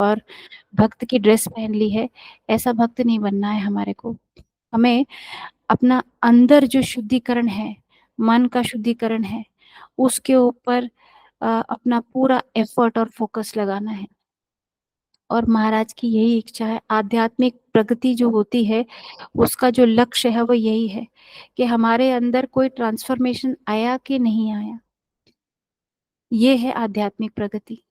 और भक्त की ड्रेस पहन ली है, ऐसा भक्त नहीं बनना है हमारे को। हमें अपना अंदर जो शुद्धिकरण है, मन का शुद्धिकरण है, उसके ऊपर अपना पूरा एफर्ट और फोकस लगाना है। और महाराज की यही इच्छा है, आध्यात्मिक प्रगति जो होती है उसका जो लक्ष्य है वो यही है कि हमारे अंदर कोई ट्रांसफॉर्मेशन आया कि नहीं आया, ये है आध्यात्मिक प्रगति।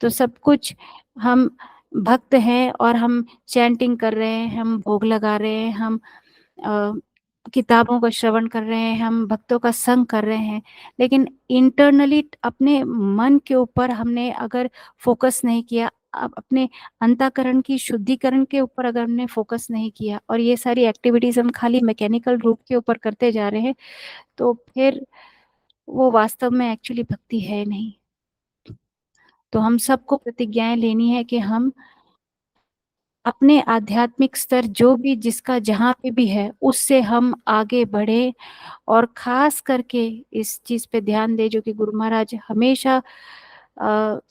तो सब कुछ, हम भक्त हैं और हम चैंटिंग कर रहे हैं, हम भोग लगा रहे हैं, हम अ, किताबों का श्रवण कर रहे हैं, हम भक्तों का संग कर रहे हैं, लेकिन इंटरनली अपने मन के ऊपर हमने अगर फोकस नहीं किया, अपने अंतःकरण की शुद्धिकरण के ऊपर अगर हमने फोकस नहीं किया और ये सारी एक्टिविटीज हम खाली मैकेनिकल रूप के ऊपर करते जा रहे हैं, तो फिर वो वास्तव में एक्चुअली भक्ति है नहीं। तो हम सबको प्रतिज्ञाएं लेनी है कि हम अपने आध्यात्मिक स्तर जो भी जिसका जहाँ पे भी है उससे हम आगे बढ़े। और खास करके इस चीज पे ध्यान दे जो कि गुरु महाराज हमेशा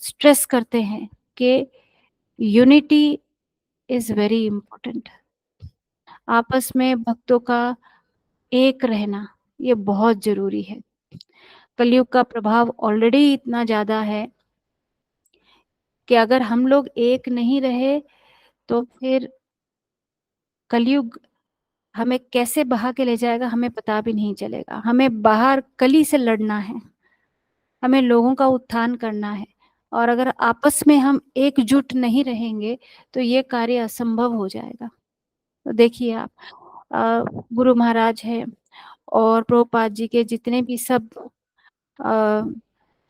स्ट्रेस करते हैं कि यूनिटी इज वेरी इम्पोर्टेंट। आपस में भक्तों का एक रहना ये बहुत जरूरी है। कलयुग का प्रभाव ऑलरेडी इतना ज्यादा है कि अगर हम लोग एक नहीं रहे तो फिर कलयुग हमें कैसे बहा के ले जाएगा हमें पता भी नहीं चलेगा। हमें बाहर कली से लड़ना है, हमें लोगों का उत्थान करना है। और अगर आपस में हम एकजुट नहीं रहेंगे तो ये कार्य असंभव हो जाएगा। तो देखिए आप, गुरु महाराज है और प्रभुपाद जी के जितने भी सब अ,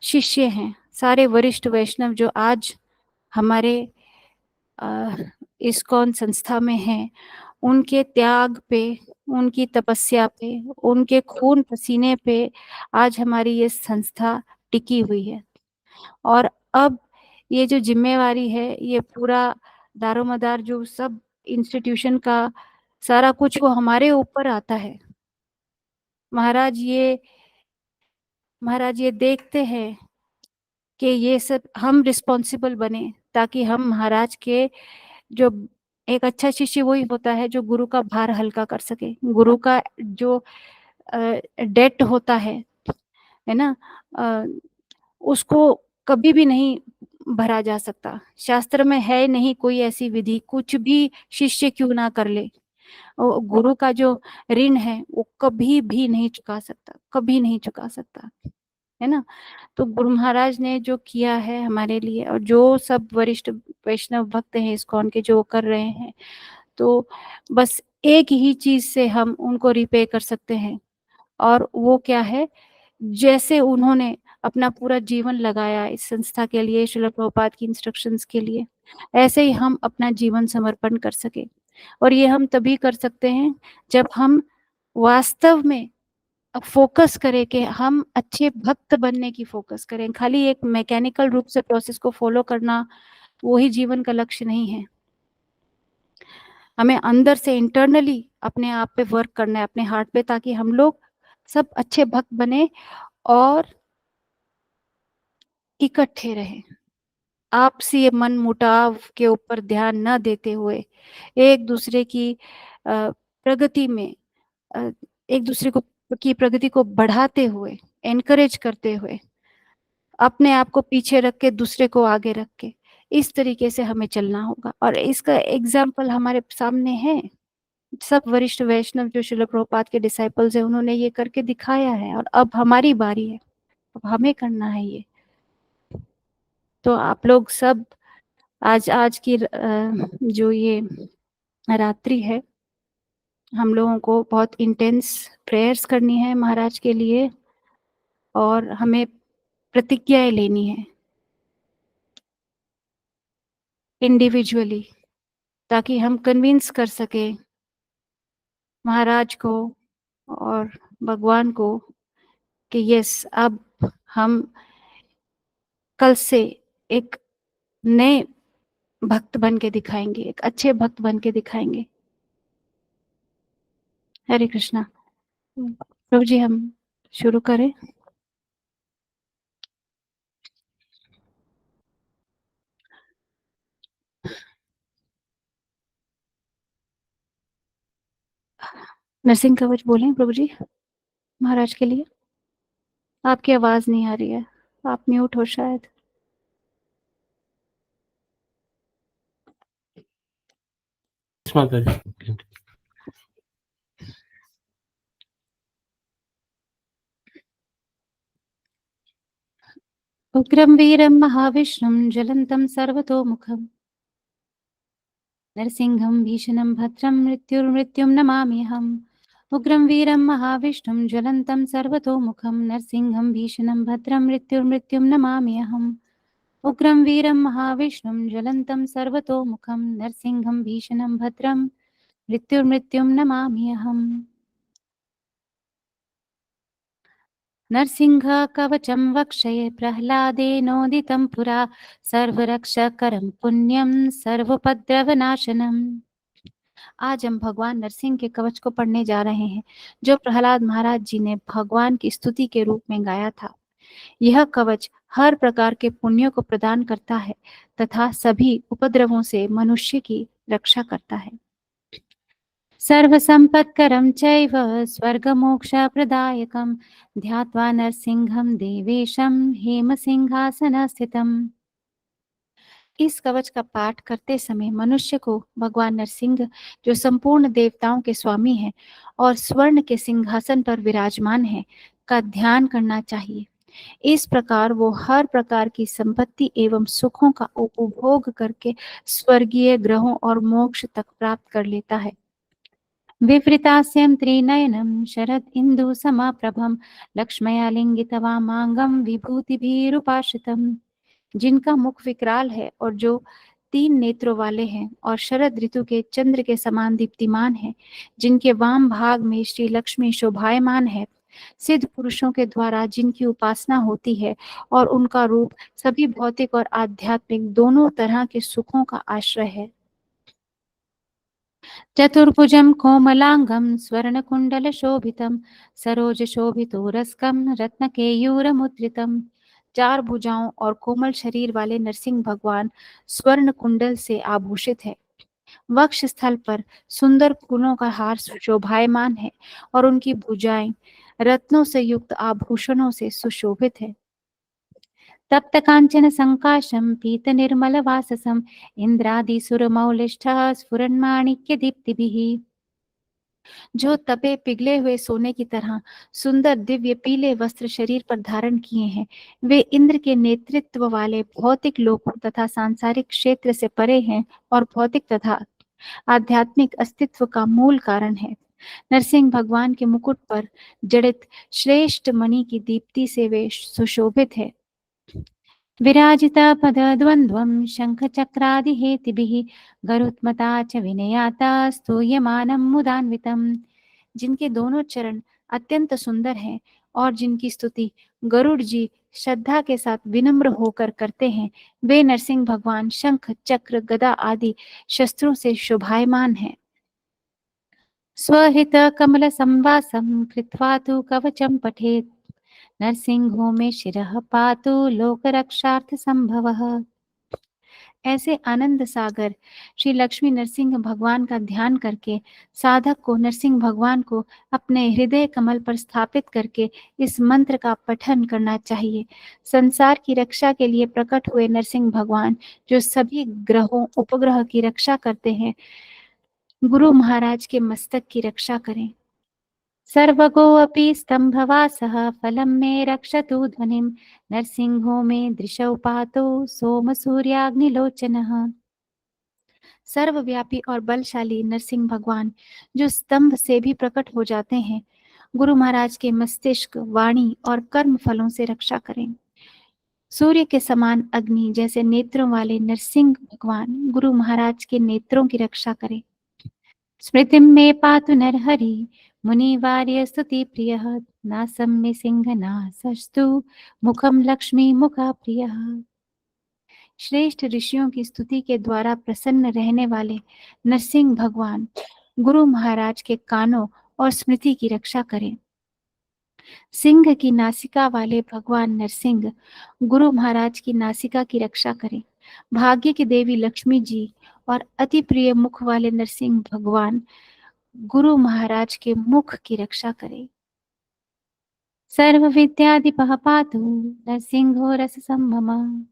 शिष्य हैं, सारे वरिष्ठ वैष्णव जो आज हमारे अ, इस्कॉन संस्था में हैं, उनके त्याग पे, उनकी तपस्या पे, उनके खून पसीने पे आज हमारी ये संस्था टिकी हुई है। और अब ये जो जिम्मेवारी है ये पूरा दारोमदार जो सब इंस्टीट्यूशन का सारा कुछ वो हमारे ऊपर आता है। महाराज ये महाराज ये देखते हैं कि ये सब हम रिस्पॉन्सिबल बने ताकि हम महाराज के जो, एक अच्छा शिष्य वही होता है जो गुरु का भार हल्का कर सके। गुरु का जो डेट होता है ना, अ, उसको कभी भी नहीं भरा जा सकता। शास्त्र में है नहीं कोई ऐसी विधि, कुछ भी शिष्य क्यों ना कर ले, गुरु का जो ऋण है वो कभी भी नहीं चुका सकता, कभी नहीं चुका सकता, है ना। तो गुरु महाराज ने जो किया है हमारे लिए और जो सब वरिष्ठ वैष्णव भक्त हैं इस्कॉन के जो कर रहे हैं, तो बस एक ही चीज से हम उनको रिपे कर सकते हैं। और वो क्या है, जैसे उन्होंने अपना पूरा जीवन लगाया इस संस्था के लिए, श्रील प्रभुपाद की इंस्ट्रक्शंस के लिए, ऐसे ही हम अपना जीवन समर्पण कर सके। और ये हम तभी कर सकते हैं जब हम वास्तव में फोकस करें कि हम अच्छे भक्त बनने की फोकस करें। खाली एक मैकेनिकल रूप से प्रोसेस को फॉलो करना वही जीवन का लक्ष्य नहीं है। हमें अंदर से इंटरनली अपने आप पे वर्क करना है, अपने हार्ट पे, ताकि हम लोग सब अच्छे भक्त बने और इकट्ठे रहें। आपसी ये मन मुटाव के ऊपर ध्यान न देते हुए, एक दूसरे की प्रगति में, अ, एक दूसरे को की प्रगति को बढ़ाते हुए, एनकरेज करते हुए, अपने आप को पीछे रख के दूसरे को आगे रख के, इस तरीके से हमें चलना होगा। और इसका एग्जाम्पल हमारे सामने है। सब वरिष्ठ वैष्णव जो श्रील प्रभुपाद के डिसाइपल्स हैं उन्होंने ये करके दिखाया है और अब हमारी बारी है, अब हमें करना है ये। तो आप लोग सब आज आज की जो ये रात्रि है, हम लोगों को बहुत इंटेंस प्रेयर्स करनी है महाराज के लिए और हमें प्रतिज्ञाएं लेनी है इंडिविजुअली, ताकि हम कन्विंस कर सके महाराज को और भगवान को कि यस, अब हम कल से एक नए भक्त बन के दिखाएंगे, एक अच्छे भक्त बन के दिखाएंगे। हरे कृष्णा। प्रभु जी हम शुरू करें। नरसिंह कवच बोलें प्रभु जी महाराज के लिए। आपकी आवाज नहीं आ रही है, आप म्यूट हो शायद। माता जी। उग्रं वीरं महाविष्णुं ज्वलन्तं सर्वतोमुखं नरसिंहं भीषणं भद्रं मृत्युर्मृत्युं नमाम्यहम्। उग्रं वीरं महाविष्णुं ज्वलन्तं सर्वतोमुखं नरसिंहं भीषणं भद्रं मृत्युर्मृत्युं नमाम्यहम्। उग्रं वीरं महाविष्णुं ज्वलन्तं सर्वतोमुखं नरसिंहं भीषणं भद्रं मृत्युर्मृत्युं नमाम्यहम्। नरसिंहकवचं वक्षये प्रह्लादेनोदितं पुरा सर्वरक्षकरं पुण्यं सर्वोपद्रवनाशनम्। आज हम भगवान नरसिंह के कवच को पढ़ने जा रहे हैं जो प्रहलाद महाराज जी ने भगवान की स्तुति के रूप में गाया था। यह कवच हर प्रकार के पुण्यों को प्रदान करता है तथा सभी उपद्रवों से मनुष्य की रक्षा करता है। सर्वसम्पत्करं चैव स्वर्गमोक्षप्रदायकं ध्यात्वा नरसिंहं देवेशं हेमसिंहासनस्थितम्। इस कवच का पाठ करते समय मनुष्य को भगवान नरसिंह जो संपूर्ण देवताओं के स्वामी हैं और स्वर्ण के सिंहासन पर विराजमान हैं का ध्यान करना चाहिए। इस प्रकार वो हर प्रकार की संपत्ति एवं सुखों का उपभोग करके स्वर्गीय ग्रहों और मोक्ष तक प्राप्त कर लेता है। विवृतास्यं त्रिनयनं शरद इंदु समाप्रभम लक्ष्मया लिंगितवामांगम विभूतिभिरुपाश्रितम्। जिनका मुख विकराल है और जो 3 नेत्रों वाले हैं और शरद ऋतु के चंद्र के समान दीप्तिमान है, जिनके वाम भाग में श्री लक्ष्मी शोभायमान है, सिद्ध पुरुषों के द्वारा जिनकी उपासना होती है और उनका रूप सभी भौतिक और आध्यात्मिक दोनों तरह के सुखों का आश्रय है। चतुर्भुजं कोमलांगं स्वर्णकुण्डलशोभितं सरोजशोभितोरस्कं रत्नकेयूरमुद्रितम्। 4 भुजाओं और कोमल शरीर वाले नरसिंह भगवान स्वर्ण कुंडल से आभूषित है। वक्ष स्थल पर सुंदर फूलों का हार शोभायमान है और उनकी भुजाएं रत्नों से युक्त आभूषणों से सुशोभित है। तप्त कांचन संकाशम पीत निर्मल वाससम इंद्रादि सुरमौलिष्ठः स्फुरन्माणिक्य दीप्तिभिः। जो तपे पिघले हुए सोने की तरह सुंदर दिव्य पीले वस्त्र शरीर पर धारण किए हैं, वे इंद्र के नेतृत्व वाले भौतिक लोकों तथा सांसारिक क्षेत्र से परे हैं और भौतिक तथा आध्यात्मिक अस्तित्व का मूल कारण है। नरसिंह भगवान के मुकुट पर जड़ित श्रेष्ठ मणि की दीप्ति से वे सुशोभित है। विराजिता पदद्वन्द्वं शङ्खचक्रादिहेतिभिः गरुत्मता च विनयाता स्तूयमानं मुदान्वितम्। जिनके दोनों चरण अत्यंत सुंदर हैं और जिनकी स्तुति गरुड़ जी श्रद्धा के साथ विनम्र होकर करते हैं, वे नरसिंह भगवान शंख चक्र गदा आदि शस्त्रों से शोभायमान हैं। स्वहित कमल संवासं कृत्वा तु कवचं पठेत् नरसिंहो में शिरः पातु लोक रक्षार्थ संभवः। ऐसे आनंद सागर श्री लक्ष्मी नरसिंह भगवान का ध्यान करके साधक को नरसिंह भगवान को अपने हृदय कमल पर स्थापित करके इस मंत्र का पठन करना चाहिए। संसार की रक्षा के लिए प्रकट हुए नरसिंह भगवान जो सभी ग्रहों उपग्रह की रक्षा करते हैं, गुरु महाराज के मस्तक की रक्षा करें। सर्वगोऽपि स्तम्भवासः फलं मे रक्षतु ध्वनिं नरसिंहो मे दृशौ पातु सोमसूर्याग्निलोचनः। सर्वव्यापी और बलशाली नरसिंह भगवान जो स्तंभ से भी प्रकट हो जाते हैं, गुरु महाराज के मस्तिष्क, वाणी और कर्म फलों से रक्षा करें। सूर्य के समान अग्नि जैसे नेत्रों वाले नरसिंह भगवान गुरु महाराज के नेत्रों की रक्षा करें। स्मृतिं मे पातु नरहरि मुनिवार्य स्तुति प्रियः नासं मे सिंहनासस्तु मुखम लक्ष्मी मुखा प्रियः। श्रेष्ठ ऋषियों की स्तुति के द्वारा प्रसन्न रहने वाले नरसिंह भगवान गुरु महाराज के कानों और स्मृति की रक्षा करें। सिंह की नासिका वाले भगवान नरसिंह गुरु महाराज की नासिका की रक्षा करें। भाग्य की देवी लक्ष्मी जी और अति प्रिय मुख वाले नरसिंह भगवान गुरु महाराज के मुख की रक्षा करें। सर्व विद्याधिपः पातु नरसिंहो रस संभम,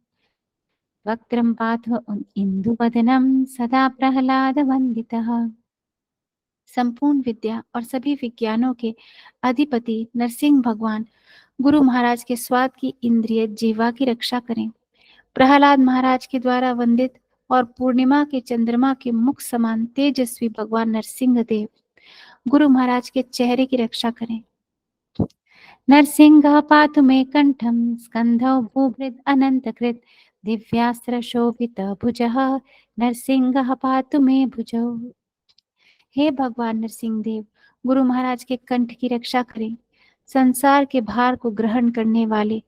वक्त्रं पातु इंदुवदनं सदा प्रहलाद वंदितः। संपूर्ण विद्या और सभी विज्ञानों के अधिपति नरसिंह भगवान गुरु महाराज के स्वाद की इंद्रिय जीवा की रक्षा करें। प्रहलाद महाराज के द्वारा वंदित और पूर्णिमा के चंद्रमा के मुख समान तेजस्वी भगवान नरसिंह देव गुरु महाराज के चेहरे की रक्षा करें। नरसिंह पातु मे कंठम स्कंधौ भूभृद अनंतकृत दिव्यास्त्र शोभित भुजः नरसिंह पातु मे भुजौ। हे भगवान नरसिंह देव गुरु महाराज के कंठ की रक्षा करें। संसार के भार को ग्रहण करने वाले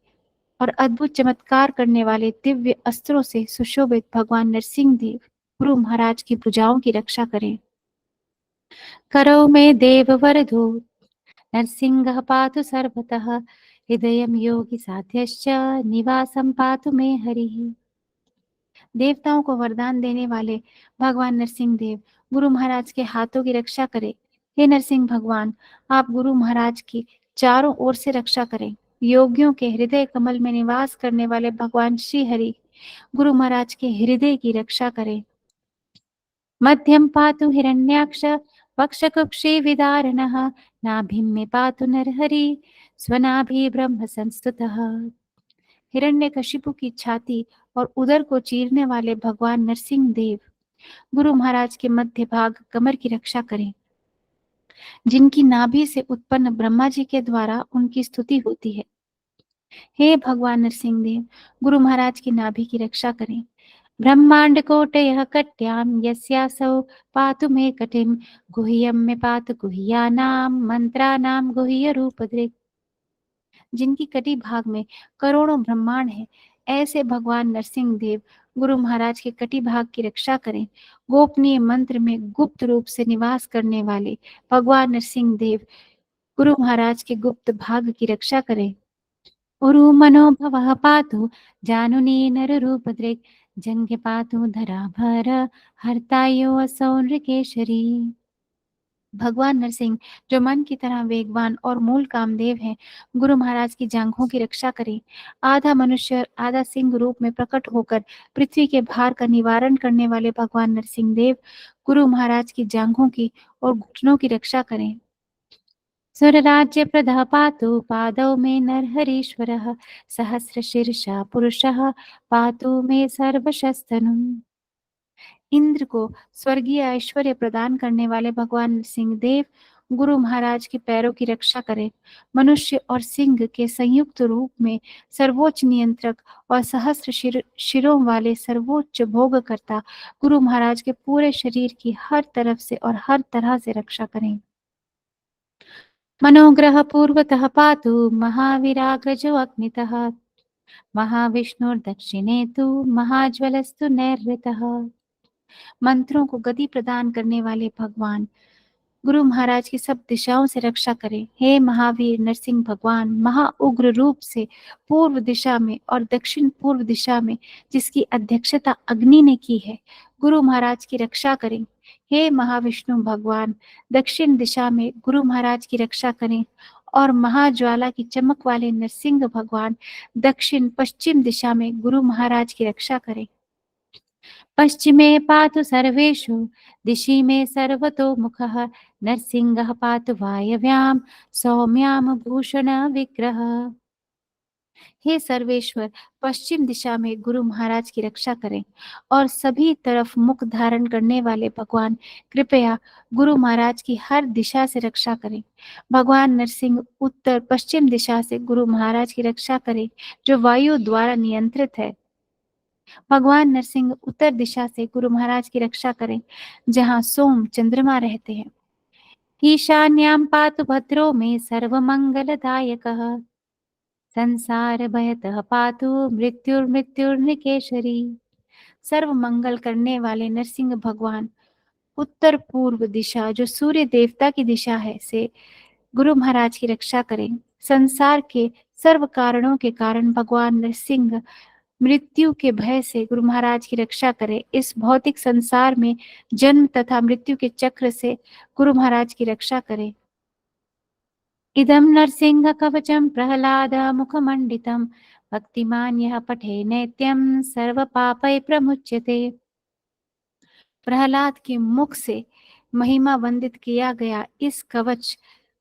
और अद्भुत चमत्कार करने वाले दिव्य अस्त्रों से सुशोभित भगवान नरसिंह देव गुरु महाराज की भुजाओं की रक्षा करें। करौ में देव वरदो नरसिंह पातु सर्वतः हृदयं योगी साध्यश्च निवासं पातु मे हरिः। देवताओं को वरदान देने वाले भगवान नरसिंह देव गुरु महाराज के हाथों की रक्षा करें। हे नरसिंह भगवान, आप गुरु महाराज की चारों ओर से रक्षा करें। योगियों के हृदय कमल में निवास करने वाले भगवान श्री हरि गुरु महाराज के हृदय की रक्षा करें। मध्यम पातु हिरण्याक्ष वक्षकुक्षी विदारणः नाभिं मे पातु नरहरि स्वनाभि ब्रह्म संस्तुतः। हिरण्यकशिपु की छाती और उदर को चीरने वाले भगवान नरसिंह देव गुरु महाराज के मध्य भाग कमर की रक्षा करें। जिनकी नाभि से उत्पन्न ब्रह्मा जी के द्वारा उनकी स्तुति होती है। हे भगवान नरसिंह देव गुरु महाराज की नाभि की रक्षा करें। ब्रह्मांड कोटयः कट्यां यस्यासौ पातु मे कटिं गुह्यं मे पातु गुह्यानां मंत्राणां गुह्य रूपधृक्। जिनकी कटी भाग में करोड़ों ब्रह्मांड है, ऐसे भगवान नरसिंह देव गुरु महाराज के कटी भाग की रक्षा करें। गोपनीय मंत्र में गुप्त रूप से निवास करने वाले भगवान नरसिंह देव गुरु महाराज के गुप्त भाग की रक्षा करें। उरु मनोभवः पातु जानुनी नर रूप दृक् जंघ्य पातु धराभर हर्तायो असौ नृकेशरी। भगवान नरसिंह जो मन की तरह वेगवान और मूल कामदेव हैं, गुरु महाराज की जांघों की रक्षा करें। आधा मनुष्य आधा सिंह रूप में प्रकट होकर पृथ्वी के भार का निवारण करने वाले भगवान नरसिंह देव गुरु महाराज की जांघों की और घुटनों की रक्षा करें। सुरराज्य प्रदः पातु पादौ मे नरहरीश्वरः सहस्रशीर्षः पुरुषः पातु मे सर्वशस्तनुम्। इंद्र को स्वर्गीय ऐश्वर्य प्रदान करने वाले भगवान सिंह देव गुरु महाराज के पैरों की रक्षा करें। मनुष्य और सिंह के संयुक्त रूप में सर्वोच्च नियंत्रक और सहस्र शिरों वाले सर्वोच्च भोगकर्ता गुरु महाराज के पूरे शरीर की हर तरफ से और हर तरह से रक्षा करें। मनोग्रह पूर्वतः पातु महावीराग्रजो अग्नितः महाविष्णुर्दक्षिणे तु महाज्वलस्तु नैऋतः। मंत्रों को गति प्रदान करने वाले भगवान गुरु महाराज की सब दिशाओं से रक्षा करें। हे महावीर नरसिंह भगवान, महा उग्र रूप से पूर्व दिशा में और दक्षिण पूर्व दिशा में जिसकी अध्यक्षता अग्नि ने की है, गुरु महाराज की रक्षा करें। हे महाविष्णु भगवान, दक्षिण दिशा में गुरु महाराज की रक्षा करें और महाज्वाला की चमक वाले नरसिंह भगवान दक्षिण पश्चिम दिशा में गुरु महाराज की रक्षा करें। पश्चिमे पातु सर्वेषु दिशि मे सर्वतो मुखः नरसिंहः पातु वायव्यां सौम्यां भूषण विग्रह। हे सर्वेश्वर, पश्चिम दिशा में गुरु महाराज की रक्षा करें और सभी तरफ मुख धारण करने वाले भगवान कृपया गुरु महाराज की हर दिशा से रक्षा करें। भगवान नरसिंह उत्तर पश्चिम दिशा से गुरु महाराज की रक्षा करें जो वायु द्वारा नियंत्रित है। भगवान नरसिंह उत्तर दिशा से गुरु महाराज की रक्षा करें जहाँ सोम चंद्रमा रहते हैं। ईशान्यां पातु भद्रो में सर्वमंगलदायकः संसार भयतः पातु मृत्युर्मृत्युर्निकेशरी। सर्व मंगल करने वाले नरसिंह भगवान उत्तर पूर्व दिशा जो सूर्य देवता की दिशा है से गुरु महाराज की रक्षा करें। संसार के सर्व कारणों के कारण भगवान नरसिंह मृत्यु के भय से गुरु महाराज की रक्षा करे। इस भौतिक संसार में जन्म तथा मृत्यु के चक्र से गुरु महाराज की रक्षा करे। इदं नरसिंह कवचम प्रहलाद मुखमंडितम भक्तिमान यह पठे नैत्यम सर्व पापै प्रमुच्यते। प्रहलाद के मुख से महिमा वंदित किया गया इस कवच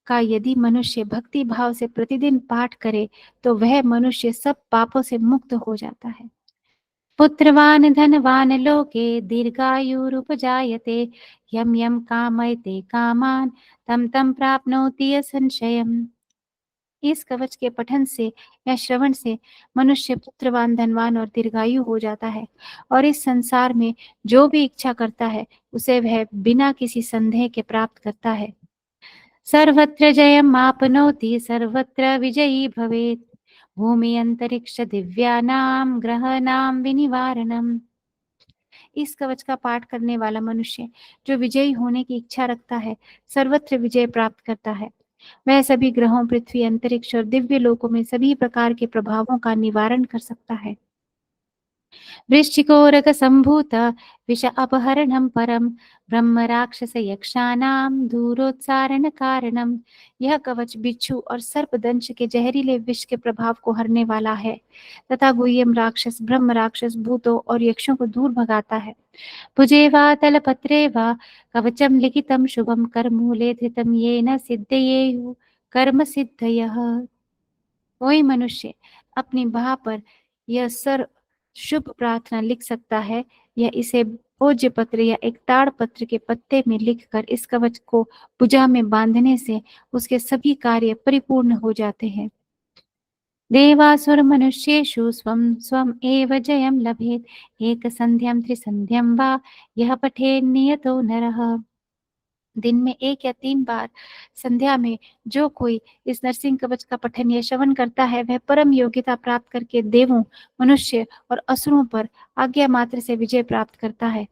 का यदि मनुष्य भक्ति भाव से प्रतिदिन पाठ करे तो वह मनुष्य सब पापों से मुक्त हो जाता है। पुत्रवान धनवान लोके दीर्घायुरुपजायते यम यम कामयते कामान तम तम प्राप्नोति असंशयम्। इस कवच के पठन से या श्रवण से मनुष्य पुत्रवान धनवान और दीर्घायु हो जाता है और इस संसार में जो भी इच्छा करता है उसे वह बिना किसी संदेह के प्राप्त करता है। सर्वत्र जयम् आपनोति सर्वत्र विजयी भवेत् भूमि अंतरिक्ष दिव्यानाम ग्रहानाम विनिवारणम। इस कवच का पाठ करने वाला मनुष्य जो विजयी होने की इच्छा रखता है सर्वत्र विजय प्राप्त करता है। वह सभी ग्रहों पृथ्वी अंतरिक्ष और दिव्य लोकों में सभी प्रकार के प्रभावों का निवारण कर सकता है। वृश्चिकोरक संभूत विष अपहरणम परम ब्रह्म राक्षस यक्षानाम दूरोत्सारण कारणम। यह कवच बिच्छू और सर्पदंश के जहरीले विष के प्रभाव को हरने वाला है तथा गुह्यम राक्षस ब्रह्म राक्षस भूतों और यक्षों को दूर भगाता है। भुजे वा तलपत्रे वा कवचम लिखितम शुभम करमूले धृतम येन सिद्धयेयु कर्म सिद्धयः। कोई मनुष्य अपनी बाह पर यह सर शुभ प्रार्थना लिख सकता है या इसे भोज्य पत्र या एक ताड़ पत्र के पत्ते में लिखकर इस कवच को भुजा में बांधने से उसके सभी कार्य परिपूर्ण हो जाते हैं। देवासुर मनुष्येषु स्वं स्वं एव जयं लभेत एक संध्यं त्रिसंध्यं वा यह पठेत् नियतो नरः। दिन में 1 या 3 बार संध्या में जो कोई इस नरसिंह कवच का पठन या श्रवण करता है वह परम योग्यता प्राप्त करके देवों मनुष्य और असुरों पर आज्ञा मात्र से विजय प्राप्त करता है।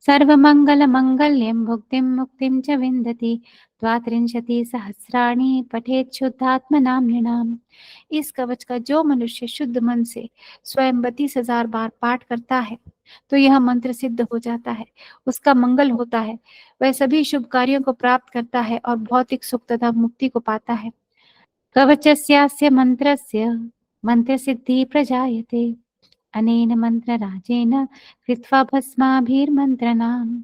सर्वमंगल मंगल्यं भुक्तिं मुक्तिं च विन्दति द्वात्रिंशति सहस्राणि पठेत् शुद्धात्मनां नृणाम्। इस कवच का जो मनुष्य शुद्ध मन से स्वयं 32,000 बार पाठ करता है तो यह मंत्र सिद्ध हो जाता है, उसका मंगल होता है, वह सभी शुभ कार्यों को प्राप्त करता है और भौतिक सुख तथा मुक्ति को पाता है। कवचस्यास्य मंत्रस्य मंत्रसिद्धि प्रजायते अनेन मंत्रराजेन कृत्वा भस्माभिर्मंत्रणाम्।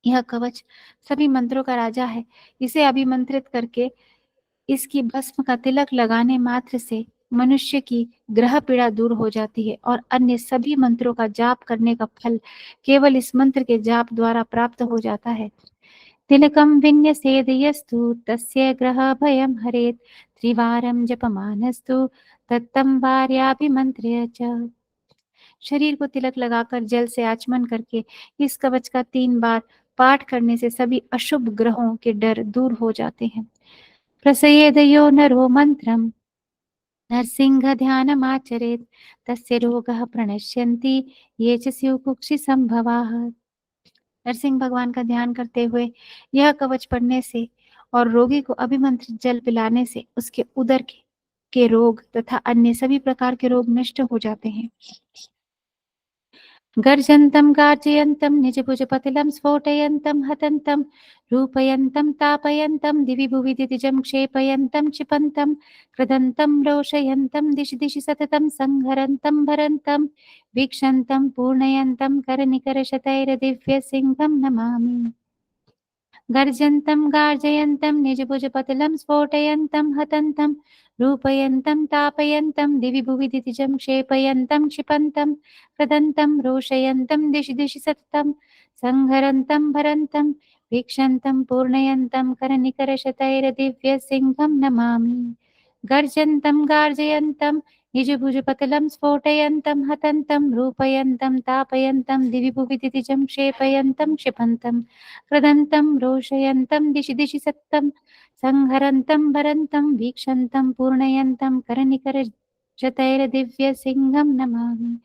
यह कवच सभी मंत्रों का राजा है। इसे अभिमंत्रित करके इसकी भस्म का तिलक लगाने मात्र से मनुष्य की ग्रह पीड़ा दूर हो जाती है और अन्य सभी मंत्रों का जाप करने का फल केवल इस मंत्र के जाप द्वारा प्राप्त हो जाता है। तिलकं विन्यसेद यस्तु तस्य ग्रह भयं हरेत् त्रिवारं जपमानस्तु तत्तं भार्याभिमन्त्र्य च। शरीर को तिलक लगाकर जल से आचमन करके इस कवच का 3 बार पाठ करने से सभी अशुभ ग्रहों के डर दूर हो जाते हैं। प्रसयेद यो नरो मंत्रम नरसिंह ध्यानमाचरेत् तस्य रोगः प्रणश्यन्ति ये च स्युः कुक्षिसंभवाः। नरसिंह भगवान का ध्यान करते हुए यह कवच पढ़ने से और रोगी को अभिमंत्रित जल पिलाने से उसके उदर के रोग तथा अन्य सभी प्रकार के रोग नष्ट हो जाते हैं। गर्जन्तं गार्जयन्तं निजभुजपतिलं स्फोटयन्तं हतन्तं रूपयन्तं तापयन्तं दिवि भुवि दितिजं क्षेपयन्तं क्षिपन्तं कृदन्तं रोषयन्तं दिशि दिशि सततं संहरन्तं भरन्तं वीक्षन्तं पूर्णयन्तं करनिकरशतैर्दिव्यसिंहं नमामि। गर्जन्तं गार्जयन्तं निजभुजपतलं स्फोटयन्तं हतन्तं रूपयन्तं तापयन्तं दिवि भुवि दितिजं क्षेपयन्तं क्षिपन्तं कृदन्तं रोषयन्तं दिशि दिशि सततं संहरन्तं भरन्तं वीक्षन्तं पूर्णयन्तं करनिकरशतैर्दिव्यसिंहं नमामि। गर्जन्तं गार्जयन्तं निजभुजपतलं स्फोटयन्तं हतन्तं रूपयन्तं तापयन्तं दिवि भुवि दितिजं क्षेपयन्तं क्षिपन्तं कृदन्तं रोषयन्तं दिशि दिशि सत्तं संहरन्तं भरन्तं वीक्षन्तं पूर्णयन्तं करनिकरशतैर्दिव्यसिंहं नमामि।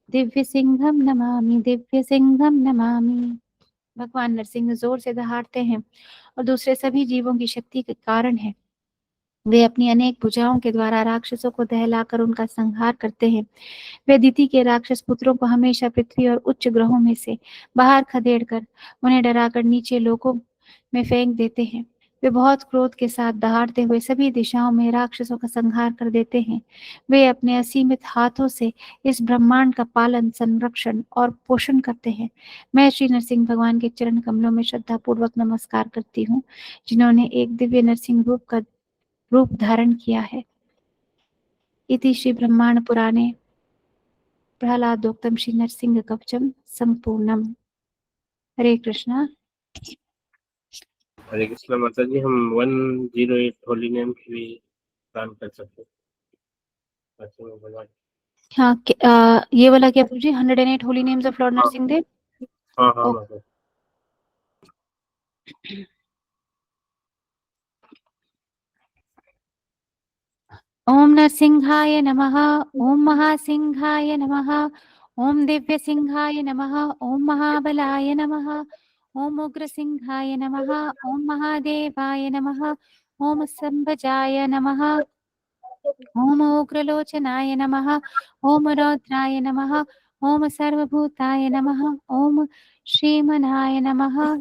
दिव्यसिंहं नमामि दिव्यसिंहं नमामि। भगवान नरसिंह जोर से दहाड़ते हैं और दूसरे सभी जीवों की शक्ति के कारण है। वे अपनी अनेक भुजाओं के द्वारा राक्षसों को दहलाकर उनका संहार करते हैं। वे अदिति के राक्षस पुत्रों को हमेशा पृथ्वी और उच्च ग्रहों में से बाहर खदेड़कर उन्हें डराकर नीचे लोकों में फेंक देते हैं। वे बहुत क्रोध के साथ दहाड़ते हुए सभी दिशाओं में राक्षसों का संहार कर देते हैं। वे अपने असीमित हाथों से इस ब्रह्मांड का पालन, संरक्षण और पोषण करते हैं। मैं श्री नरसिंह भगवान के चरण कमलों में श्रद्धापूर्वक नमस्कार करती हूँ, जिन्होंने एक दिव्य नरसिंह रूप का रूप धारण किया है। इति श्री ब्रह्मांड पुराणे प्रहलादोक्तम श्री नरसिंह कवचम संपूर्णम। हरे कृष्णा। हरे कृष्णा माता जी, हम 108 होली नेम की भी दान कर सकते हैं। हाँ, ये वाला क्या पूछिए? 108 holy names of lord Narasimha Dev. हाँ हाँ माता। ओम नरसिंहाय नमः, ओम महासिंहाय नमः, ओम दिव्यसिंहाय नमः, ओम महाबलाय नमः, ओम उग्रसिंहाय नमः, ओम महादेवाय नमः, ओम संभजाय नमः, ओम उग्रलोचनाय नमः, ओम रौद्राय नमः, ओम सर्वभूताय नमः, ओम श्रीमनाय नमः,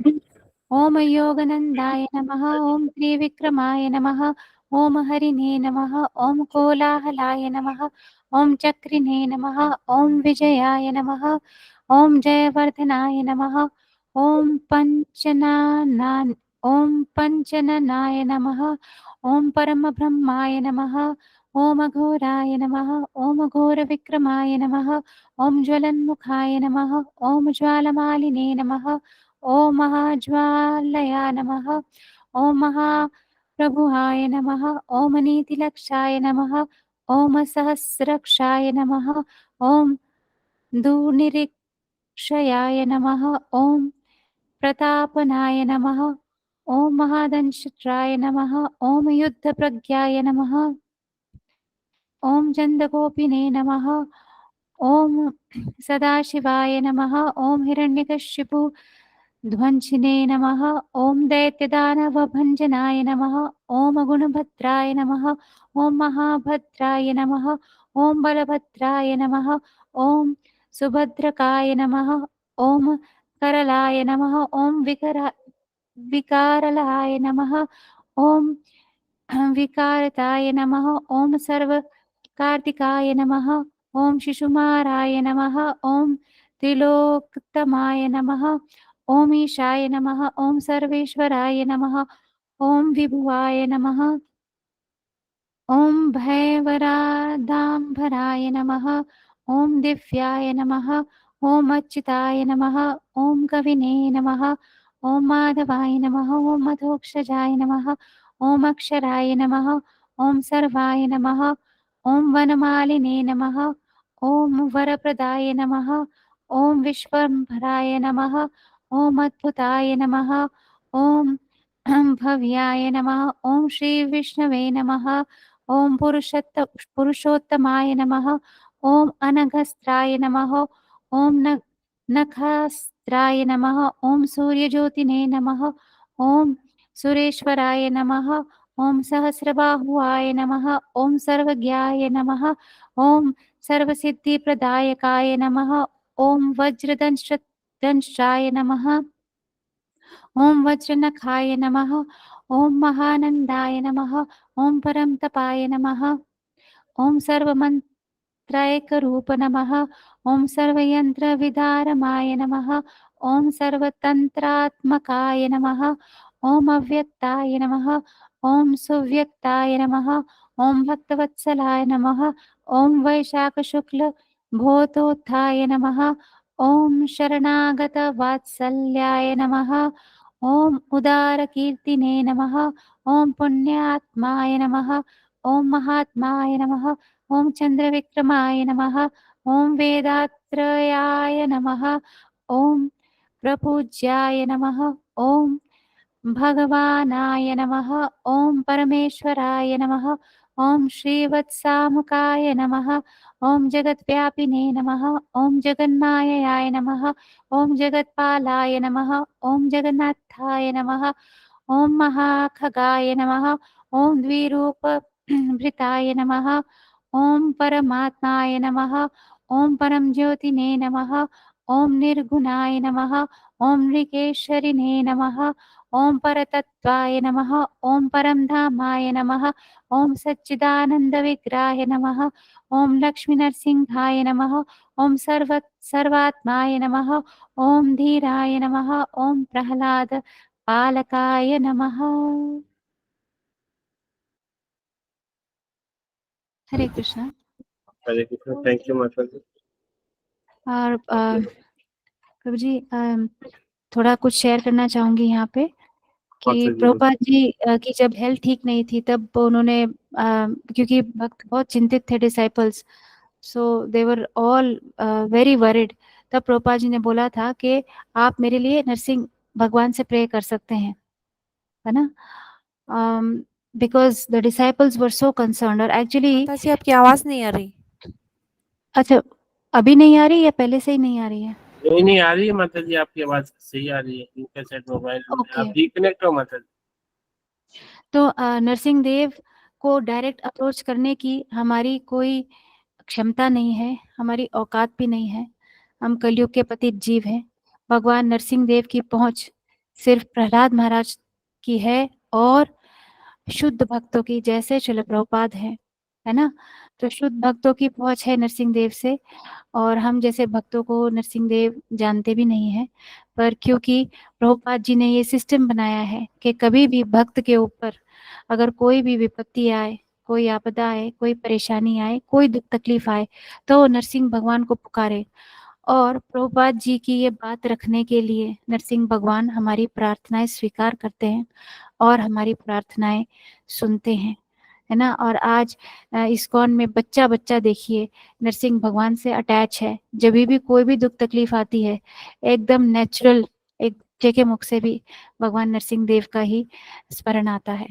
ओम योगनंदाय नमः, ओम त्रिविक्रमाय नमः, ओम हरिणे नमः, ओम कोलाहलाय नमः, ओम चक्रिणे नमः, ओम विजयाय नमः, ओम जयवर्धनाय नमः, ओम पंचननाय नमः, ओम परम ब्रह्माय नमः, ओम घोराय नमः, ओम घोर विक्रमाय नमः, ओम ज्वलन्मुखाय नमः, ओम ज्वालमालिने नमः, ओम महाज्वालया नमः, ओम महाप्रभुहाय नमः, ओम नीतिलक्षाय नमः, ओम सहस्रक्षाय नमः, ओम दुर्निरीक्षयाय नमः, ओम प्रतापनाय नमः, ओम महादंष्ट्राय नमः, ओम युद्धप्रज्ञाय नमः, ओम चंदगोपिने नमः, ओम सदाशिवाय नमः, ओम हिरण्यकशिपु ध्वंसिने नमः, ओम दैत्यदानवभञ्जनाय नमः, ओम गुणभद्राय नमः, ओम महाभद्राय नमः, ओम बलभद्राय नमः, ओम सुभद्रकाय नमः, ओम करलाय नमः, ओम विकारलाय नमः, ओम विकारताय नमः, ओम सर्वकार्तिकाय नमः, ओम शिशुमाराय नमः, ओम त्रिलोकतमाय नमः, ओम ईशाय नमः, ओम सर्वेश्वराय नमः, ओम विभुवाय नमः, ओम भयवरादाम्भराय नमः, ओम दिव्याय नमः, ओम अच्युताय नमः, ओम कविने नमः, ओम माधवाय नमः, ओम मधोक्षजाय नमः, ओम अक्षराय नमः, ओम सर्वाय नमः, ओम वनमालिने नमः, ओम वरप्रदाय नमः, ओम विश्वम्भराय नमः, ओम अद्भुताय नमः, ओम भव्याय नमः, ओम श्री विष्णवे नमः, ओम पुरुषोत्तमाय नमः, ओम अनघस्त्राय नमः, ओम नखस्त्राय नमः, ओम सूर्यज्योतिने नमः, ओम सुरेश्वराय नमः, ओम सहस्रबाहुवाय नमः, ओम सर्वज्ञाय नमः, ओम सर्वसिद्धिप्रदायकाय नमः, ओम वज्रदंष्ट्राय नमः, ओम वज्रनखाय नमः, ओम महानंदाय नमः, ओम परमतपाय नमः, ओम सर्वमन्त्रैकरूप नमः, ओम सर्वयन्त्रविदारमाय नमः, ओम सर्वतन्त्रात्मकाय नमः, ओम अव्यक्ताय नमः, ओम सुव्यक्ताय नमः, ओम भक्तवत्सलाय नमः, ओम वैशाखशुक्ल भूतोत्थाय नमः, ओम शरणागतवात्सल्याय नमः, ओम उदारकीर्तिने नमः, ओम पुण्यात्माय नमः, ओम महात्माय नमः, ओम चंद्रविक्रमाय नमः, ओम वेदात्रयाय नमः, ओम प्रपूज्याय नमः, ओम भगवानाय नमः, ओम परमेश्वराय नमः, ओम श्रीवत्सामुखाय नमः, ओम जगद्व्यापिने नमः, ओम जगन्माययाय नमः, ओम जगत्पालाय नमः, ओम जगन्नाथाय नमः, ॐ महाखगाय नमः। ॐ द्विरूपभृताय नमः। ॐ परमात्माय नमः। ॐ परम ज्योतिने नमः। ॐ निर्गुणाय नमः। ॐ ऋकेश्वरिणे नमः। ॐ परतत्त्वाय नमः। ॐ परमधामाय नमः। ॐ सच्चिदानन्दविग्रहाय नमः। ॐ लक्ष्मीनरसिंहाय नमः। ॐ सर्वात्माय नमः। ॐ धीराय नमः। ॐ प्रह्लाद पालकाय नमः। हरे कृष्णा। हरे कृष्ण। थैंक यू माता जी। और प्रभु जी थोड़ा कुछ शेयर करना चाहूंगी यहाँ पे कि प्रभुपाद जी की जब हेल्थ ठीक नहीं थी तब उन्होंने क्योंकि भक्त बहुत चिंतित थे disciples, so they were all very worried. तब प्रभुपाद जी ने बोला था कि आप मेरे लिए नरसिंह भगवान से प्रे कर सकते हैं, है ना, because the disciples were so concerned. और एक्चुअली आपकी आवाज नहीं आ रही। अच्छा, अभी नहीं आ रही या पहले से ही नहीं आ रही है? नहीं आ रही है माता जी, आपकी आवाज सही आ रही है। इनका शायद मोबाइल आप डिकनेक्ट हो माता जी। तो नरसिंह देव को डायरेक्ट अप्रोच करने की हमारी कोई क्षमता नहीं है, हमारी औकात भी नहीं है। हम कलयुग के पतित जीव हैं। भगवान नरसिंह देव की पहुंच सिर्फ प्रहलाद महाराज की है और शुद्ध भक्तों की, जैसे शिल प्रभुपाद है ना। तो शुद्ध भक्तों की पहुंच है नरसिंह देव से, और हम जैसे भक्तों को नरसिंह देव जानते भी नहीं है। पर क्योंकि प्रभुपाद जी ने ये सिस्टम बनाया है कि कभी भी भक्त के ऊपर अगर कोई भी विपत्ति आए, कोई आपदा आए, कोई परेशानी आए, कोई दुख तकलीफ आए, तो नरसिंह भगवान को पुकारे। और प्रभुपाद जी की ये बात रखने के लिए नरसिंह भगवान हमारी प्रार्थनाएं स्वीकार करते हैं और हमारी प्रार्थनाएं सुनते हैं, है ना। और आज इस्कॉन में बच्चा बच्चा देखिए नरसिंह भगवान से अटैच है। जब भी कोई भी दुख तकलीफ आती है, एकदम नेचुरल एक बच्चे के मुख से भी भगवान नरसिंह देव का ही स्मरण आता है।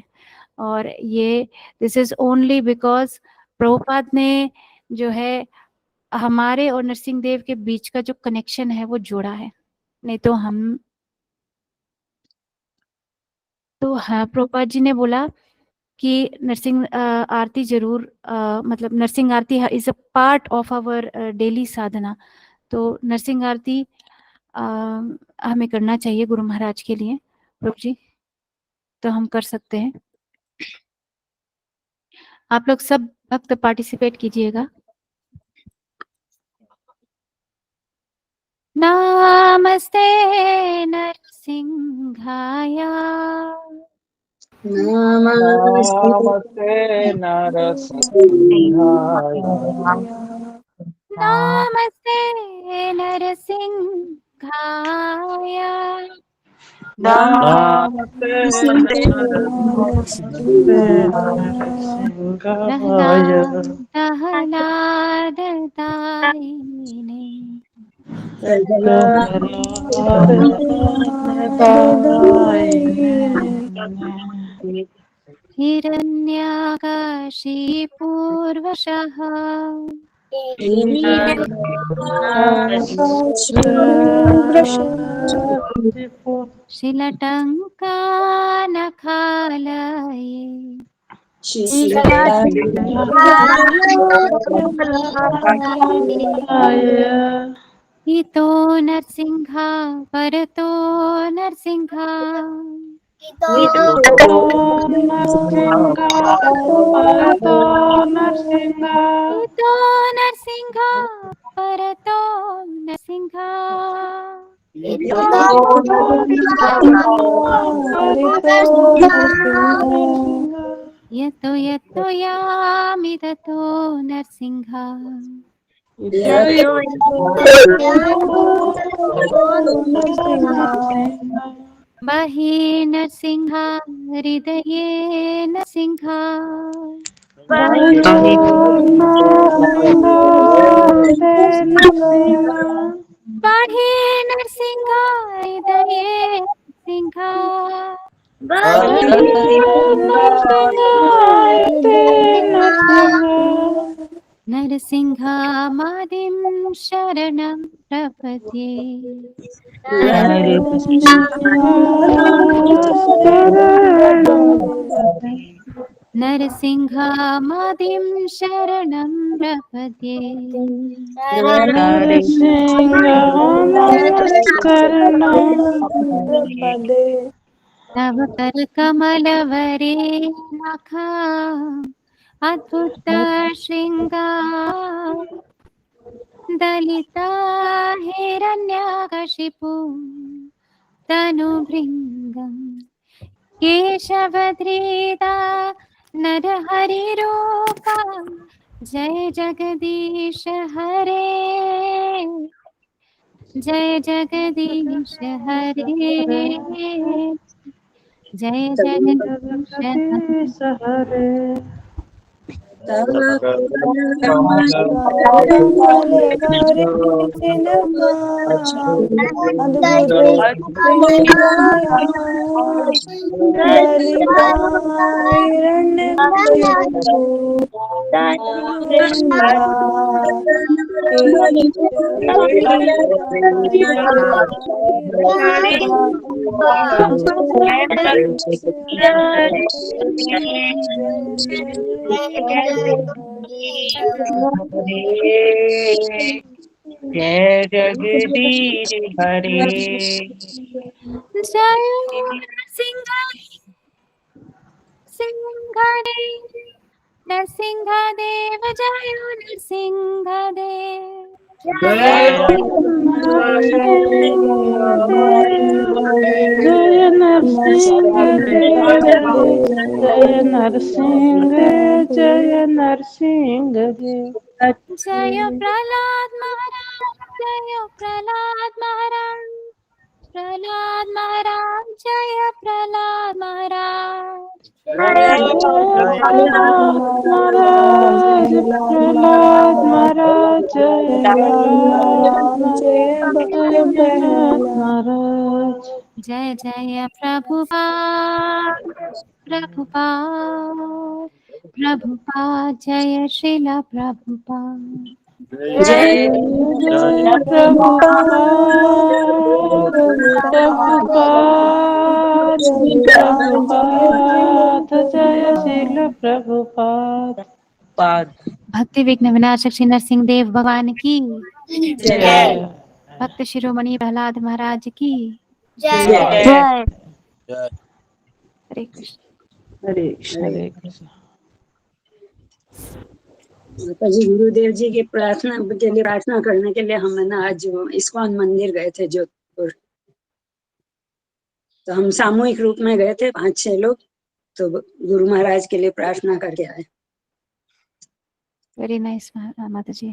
और ये this is only because Prabhupada ने जो है हमारे और नरसिंह देव के बीच का जो कनेक्शन है वो जोड़ा है। नहीं तो हम तो हाँ, प्रभुपाद जी ने बोला कि नरसिंह आरती जरूर मतलब Narasimha aarti is a part of our daily sadhana. तो नरसिंह आरती हमें करना चाहिए गुरु महाराज के लिए प्रभु जी, तो हम कर सकते हैं। आप लोग सब भक्त पार्टिसिपेट कीजिएगा। नमस्ते नरसिंहाय, नमस्ते नरसिंहाय, नमस्ते नरसिंहाय, नमस्ते नरसिंहाय, प्रह्लाददायिने हिरण्याकाशीपूर्वशः शिलटङ्कानखालये इतो नरसिंहा परतो नरसिंहा, इतो नरसिंहा परतो नरसिंहा, इतो नरसिंहा परतो नरसिंहा, इतो परतो नरसिंहा, यतो यतो यामि ततो नरसिंहा, बहिः नरसिंहा हृदये नरसिंहा, बहिः नरसिंहा हृदये नरसिंहा, नरसिंहमादिं शरणं प्रपद्ये नरसिंहमादिं शरणं प्रपद्ये तव करकमलवरे नखा अद्भुत शृङ्गार दलिता हिरण्यकशिपु तनुभृङ्गम् केशवधृता नरहरिरूपा जय जगदीश हरे जय जगदीश हरे जय जगदीश हरे जय जगदीश हरे जय नरसिंहदेव जय नरसिंहदेव जय नरसिंह जय नरसिंह जय प्रहलाद महाराज जय प्रहलाद महाराज प्रहलाद महाराज जय प्रहलाद महाराज प्रहलाद महाराज जय महाराज जय जय प्रभुपाद प्रभुपाद प्रभुपाद जय श्रील प्रभुपाद जय प्रभुपाद जय श्रील प्रभुपाद भक्ति विघ्न विनाशक श्री नरसिंह देव भगवान की जय भक्त शिरोमणि प्रहलाद महाराज की जय हरे कृष्ण हरे कृष्ण माता जी गुरुदेव जी की प्रार्थना के लिए प्रार्थना करने के लिए हम है ना आज इस्कॉन मंदिर गए थे जोधपुर। तो हम सामूहिक रूप में गए थे 5-6 लोग, तो गुरु महाराज के लिए प्रार्थना करके आए। वेरी नाइस माता जी।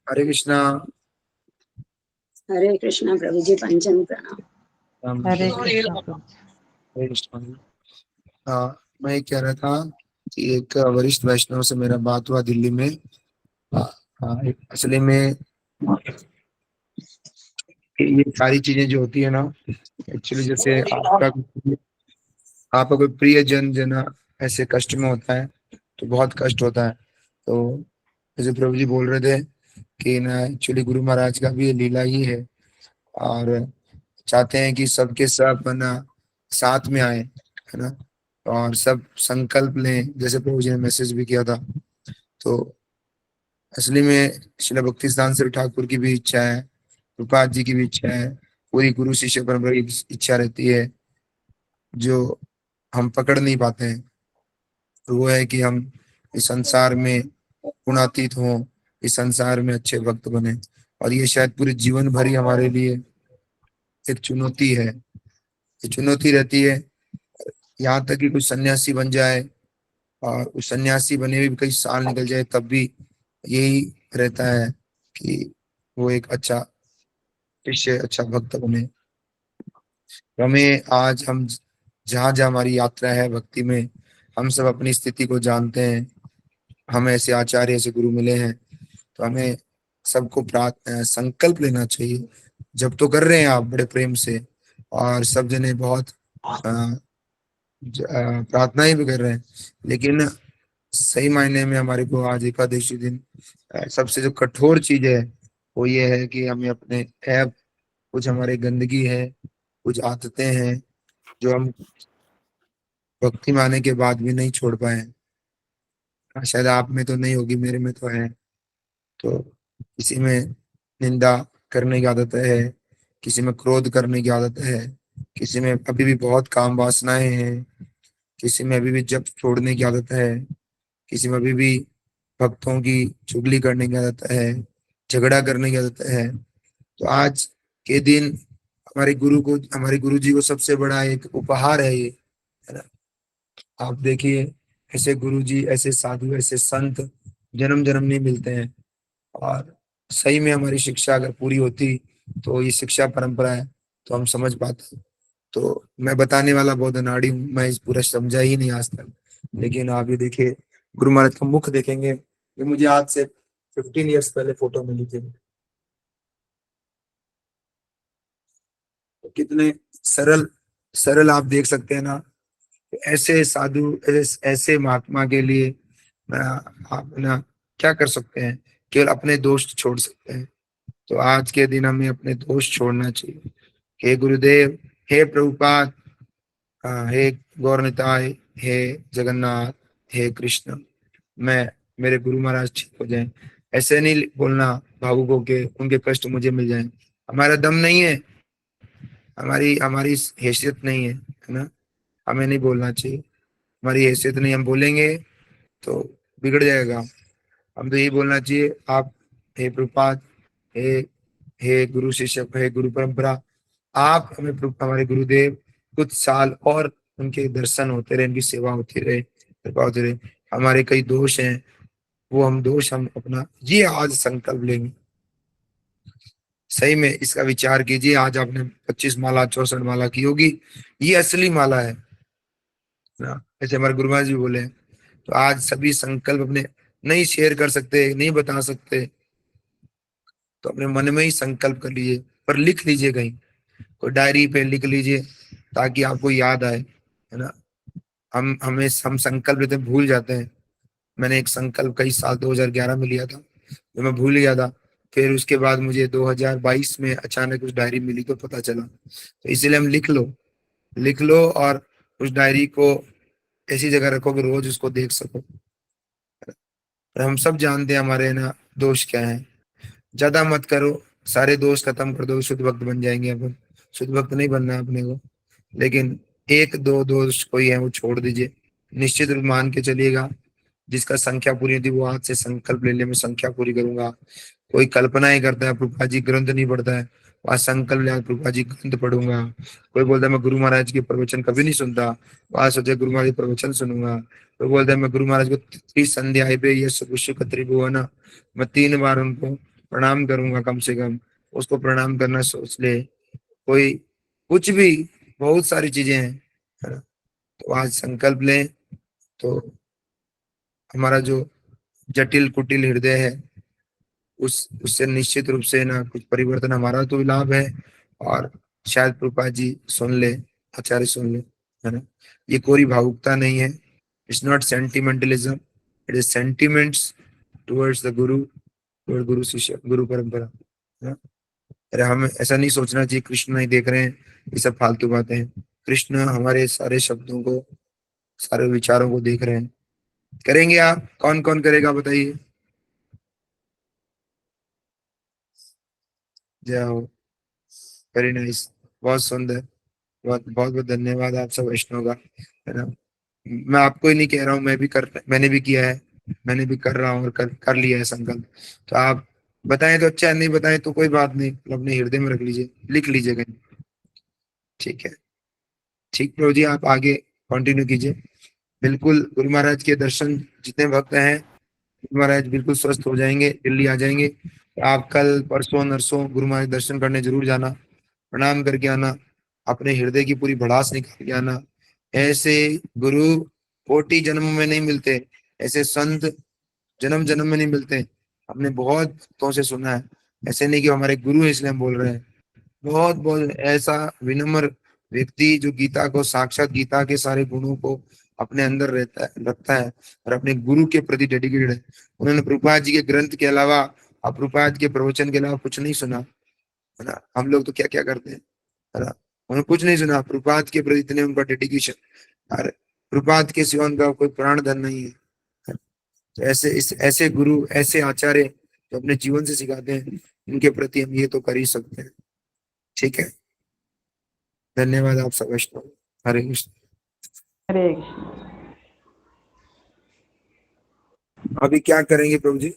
हरे कृष्णा प्रभु जी, पंचम प्रणाम। हरे कृष्णा। मैं कह रहा था कि एक वरिष्ठ वैष्णव से मेरा बात हुआ दिल्ली में। असली में ये सारी चीजें जो होती है ना, एक्चुअली जैसे आपका कोई प्रिय जन ऐसे कष्ट में होता है तो बहुत कष्ट होता है। तो जैसे प्रभु जी बोल रहे थे कि ना एक्चुअली गुरु महाराज का भी ये लीला ही है और चाहते हैं कि सबके सब ना साथ में आए, है ना, और सब संकल्प लें, जैसे प्रभु जी ने मैसेज भी किया था। तो असली में श्रील भक्ति सिद्धांत श्री ठाकुर की भी इच्छा है, प्रभुपाद जी की भी इच्छा है, पूरी गुरु शिष्य परंपरा की इच्छा रहती है, जो हम पकड़ नहीं पाते हैं। तो वो है कि हम इस संसार में गुणातीत हों, इस संसार में अच्छे भक्त बने। और ये शायद पूरे जीवन भर ही हमारे लिए एक चुनौती है। ये चुनौती रहती है यहाँ तक कि कुछ सन्यासी बन जाए और उस सन्यासी बने भी कई साल निकल जाए, तब भी यही रहता है कि वो एक अच्छा शिष्य, अच्छा भक्त बने। हमें आज हम जहाँ जहाँ हमारी यात्रा है भक्ति में, हम सब अपनी स्थिति को जानते हैं। हम ऐसे आचार्य, ऐसे गुरु मिले हैं, तो हमें सबको संकल्प लेना चाहिए। जब तो कर रहे हैं आप बड़े प्रेम से और सब जने बहुत प्रार्थनाएं भी कर रहे हैं, लेकिन सही मायने में हमारे को आज एकादशी दिन सबसे जो कठोर चीज है वो ये है कि हमें अपने ऐप, कुछ हमारे गंदगी है, कुछ आदतें हैं जो हम भक्ति में आने के बाद भी नहीं छोड़ पाए। शायद आप में तो नहीं होगी, मेरे में तो है। तो किसी में निंदा करने की आदत है, किसी में क्रोध करने की आदत है, किसी में अभी भी बहुत काम वासनाएं हैं, किसी में अभी भी जप छोड़ने की आदत है, किसी में अभी भी भक्तों की चुगली करने की आदत है, झगड़ा करने की आदत है। तो आज के दिन हमारे गुरु जी को सबसे बड़ा एक उपहार है ये, है ना। आप देखिए, ऐसे गुरु जी, ऐसे साधु, ऐसे संत जन्म जन्म नहीं मिलते हैं। और सही में हमारी शिक्षा अगर पूरी होती तो ये शिक्षा परंपरा है तो हम समझ पाते। तो मैं बताने वाला बहुत अनाड़ी हूँ, मैं इस पूरा समझा ही नहीं आज तक। लेकिन आप ये देखिए, गुरु महाराज का मुख देखेंगे, ये मुझे आज से 15 ईयर्स पहले फोटो मिली थी। तो कितने सरल सरल आप देख सकते हैं ना। ऐसे साधु, ऐसे महात्मा के लिए आप ना क्या कर सकते हैं, केवल अपने दोस्त छोड़ सकते हैं। तो आज के दिन हमें अपने दोस्त छोड़ना चाहिए। हे गुरुदेव, हे प्रभुपाद, हे गौरनिताय, हे जगन्नाथ, हे कृष्ण, मैं मेरे गुरु महाराज ठीक हो जाएं। ऐसे नहीं बोलना भावुकों के, उनके कष्ट मुझे मिल जाएं। हमारा दम नहीं है, हमारी हमारी हैसियत नहीं है ना। हमें नहीं बोलना चाहिए, हमारी हैसियत नहीं, हम बोलेंगे तो बिगड़ जाएगा। हम तो यही बोलना चाहिए, आप हे प्रभुपाद, हे हे गुरु शिष्य, हे गुरु परंपरा, आप हमें हमारे गुरुदेव कुछ साल और उनके दर्शन होते रहे, उनकी सेवा होती रहे, कृपा होती रहे। हमारे कई दोष हैं, वो हम अपना ये आज संकल्प लेंगे। सही में इसका विचार कीजिए, आज आपने 25 माला 64 माला की होगी, ये असली माला है ना। ऐसे हमारे गुरु महाराज जी बोले हैं। तो आज सभी संकल्प अपने नहीं शेयर कर सकते, नहीं बता सकते, तो अपने मन में ही संकल्प कर लीजिए, पर लिख लीजिए कहीं, कोई डायरी पे लिख लीजिए ताकि आपको याद आए, है ना। हम संकल्प लेते भूल जाते हैं। मैंने एक संकल्प कई साल 2011 में लिया था, तो मैं भूल गया था। फिर उसके बाद मुझे 2022 में अचानक उस डायरी मिली तो पता चला। तो इसीलिए हम लिख लो और उस डायरी को ऐसी जगह रखो कि रोज उसको देख सको। और हम सब जानते हैं हमारे ना दोष क्या है। ज्यादा मत करो, सारे दोष खत्म कर दो, शुद्ध भक्त बन जाएंगे अपन। शुद्ध भक्त नहीं बनना है अपने को, लेकिन एक दो दोष कोई है वो छोड़ दीजिए। निश्चित रूप मान के चलिएगा, जिसका संख्या पूरी होती वो आज से संकल्प ले ले, मैं संख्या पूरी करूंगा। कोई कल्पना ही करता है प्रभुपा जी ग्रंथ नहीं पढ़ता है, आज संकल्प लिया प्रभुपा जी ग्रंथ पढ़ूंगा। कोई बोलता है मैं गुरु महाराज के प्रवचन कभी नहीं सुनता, आज सोचे गुरु महाराज प्रवचन सुनूंगा। कोई बोलता है मैं गुरु महाराज को त्रिसंध्याय पे यश पुष्य कत्रिभुवन, मैं 3 बार उनको प्रणाम करूंगा कम से कम, उसको प्रणाम करना सोच ले। कोई कुछ भी, बहुत सारी चीजें हैं, है ना। तो आज संकल्प लें तो हमारा जो जटिल कुटिल हृदय है उससे निश्चित रूप से ना कुछ परिवर्तन हमारा तो लाभ है। और शायद प्रभुपा जी सुन ले, आचार्य सुन ले, है ना। ये कोई भावुकता नहीं है, it's not sentimentalism, it is sentiments towards the guru, toward guru shishya, गुरु परंपरा, है ना। अरे हमें ऐसा नहीं सोचना चाहिए कृष्ण नहीं देख रहे हैं, ये सब फालतू बातें हैं। कृष्ण हमारे सारे शब्दों को, सारे विचारों को देख रहे हैं। करेंगे आप? कौन कौन करेगा बताइए? जय हो, वेरी नाइस, बहुत सुंदर, बहुत बहुत बहुत धन्यवाद आप सब वैष्णव का, है ना। मैं आपको ही नहीं कह रहा हूँ, मैंने भी किया है, मैंने भी कर रहा हूँ और कर लिया है संकल्प। तो आप बताएं तो अच्छा है, नहीं बताएं तो कोई बात नहीं, अपने हृदय में रख लीजिए, लिख लीजिए कहीं। ठीक है, ठीक प्रभु जी, आप आगे कंटिन्यू कीजिए। बिल्कुल गुरु महाराज के दर्शन, जितने भक्त हैं गुरु महाराज बिल्कुल स्वस्थ हो जाएंगे, दिल्ली आ जाएंगे। आप कल परसों नरसों गुरु महाराज दर्शन करने जरूर जाना, प्रणाम करके आना, अपने हृदय की पूरी भड़ास निकाल के आना। ऐसे गुरु कोटि जन्म में नहीं मिलते, ऐसे संत जन्म जन्म में नहीं मिलते। हमने बहुत भक्तों से सुना है, ऐसे नहीं कि हमारे गुरु है इसलिए हम बोल रहे हैं। बहुत बहुत ऐसा विनम्र व्यक्ति जो गीता को, साक्षात गीता के सारे गुणों को अपने अंदर रहता है, रखता है और अपने गुरु के प्रति डेडिकेटेड है। उन्होंने प्रभुपाद जी के ग्रंथ के अलावा और प्रभुपाद के प्रवचन के अलावा कुछ नहीं सुना, है ना। हम लोग तो क्या क्या करते हैं, है ना। उन्होंने कुछ नहीं सुना, प्रभुपाद के प्रति इतने उनका डेडिकेशन, और प्रभुपाद के सिवा उनका कोई प्राण धन नहीं है। तो ऐसे गुरु, ऐसे आचार्य जो अपने जीवन से सिखाते हैं, इनके प्रति हम ये तो कर ही सकते हैं। ठीक है, धन्यवाद आप सब वैष्णव। हरे कृष्ण। हरे कृष्ण। अभी क्या करेंगे प्रभु जी?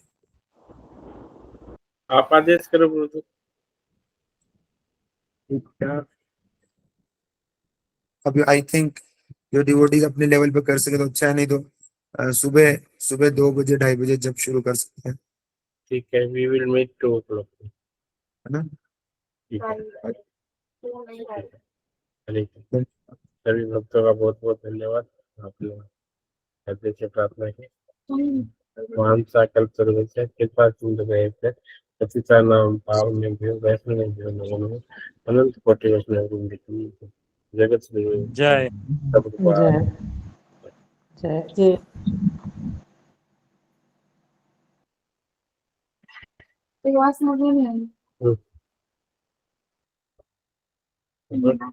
आप आदेश करो प्रभु जी। क्या अभी आई थिंक जो डिवोटीज अपने लेवल पे कर सके तो अच्छा है, नहीं तो सुबह सुबह 2 बजे 2:30 बजे जब शुरू कर सकते हैं, ठीक है, वी विल मीट 2 o'clock। है ना। ठीक है, हरे कृष्ण। सभी भक्तों का बहुत बहुत धन्यवाद। आप लोग हृदय से प्रार्थना की महान सकल सर्वस्य कृपा सिंधु गए थे पतिता नाम पावन वैष्णव नमो अनंत कोटि वैष्णव वृंद की जगत श्री जय जय जय। हम्म।